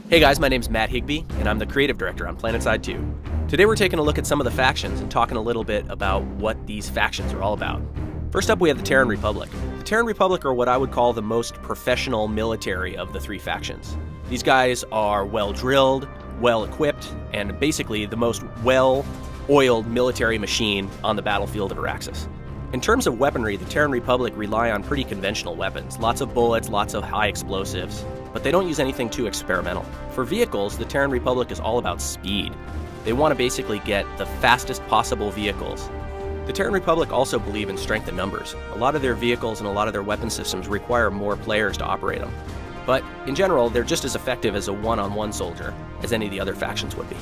Hey guys, my name's Matt Higbee, and I'm the creative director on Planetside 2. Today we're taking a look at some of the factions and talking a little bit about what these factions are all about. First up, we have the Terran Republic. The Terran Republic are what I would call the most professional military of the three factions. These guys are well-drilled, well-equipped, and basically the most well-oiled military machine on the battlefield of Araxis. In terms of weaponry, the Terran Republic rely on pretty conventional weapons. Lots of bullets, lots of high explosives, but they don't use anything too experimental. For vehicles, the Terran Republic is all about speed. They want to basically get the fastest possible vehicles. The Terran Republic also believe in strength in numbers. A lot of their vehicles and a lot of their weapon systems require more players to operate them. But in general, they're just as effective as a one-on-one soldier as any of the other factions would be.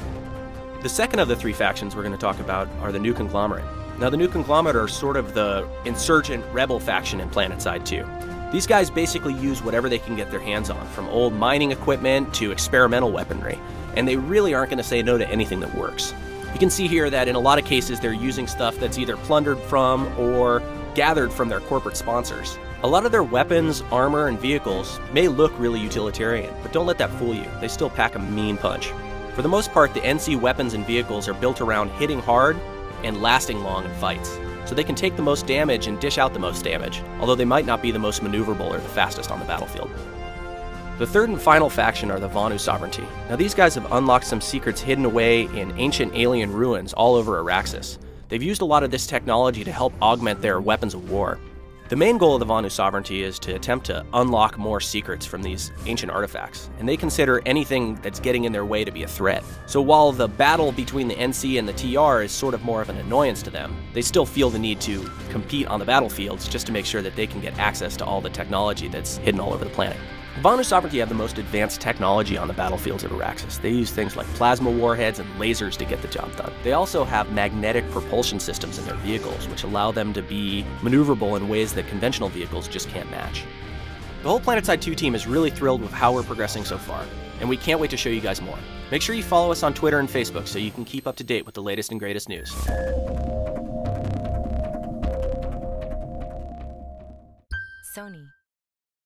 The second of the three factions we're going to talk about are the New Conglomerate. Now, the New Conglomerate are sort of the insurgent rebel faction in Planetside 2. These guys basically use whatever they can get their hands on, from old mining equipment to experimental weaponry, and they really aren't going to say no to anything that works. You can see here that in a lot of cases they're using stuff that's either plundered from or gathered from their corporate sponsors. A lot of their weapons, armor, and vehicles may look really utilitarian, but don't let that fool you. They still pack a mean punch. For the most part, the NC weapons and vehicles are built around hitting hard and lasting long in fights, so they can take the most damage and dish out the most damage, although they might not be the most maneuverable or the fastest on the battlefield. The third and final faction are the Vonu Sovereignty. Now, these guys have unlocked some secrets hidden away in ancient alien ruins all over Araxis. They've used a lot of this technology to help augment their weapons of war. The main goal of the Vonu Sovereignty is to attempt to unlock more secrets from these ancient artifacts, and they consider anything that's getting in their way to be a threat. So while the battle between the NC and the TR is sort of more of an annoyance to them, they still feel the need to compete on the battlefields just to make sure that they can get access to all the technology that's hidden all over the planet. The Vonu Sovereignty have the most advanced technology on the battlefields of Araxis. They use things like plasma warheads and lasers to get the job done. They also have magnetic propulsion systems in their vehicles, which allow them to be maneuverable in ways that conventional vehicles just can't match. The whole Planetside 2 team is really thrilled with how we're progressing so far, and we can't wait to show you guys more. Make sure you follow us on Twitter and Facebook so you can keep up to date with the latest and greatest news.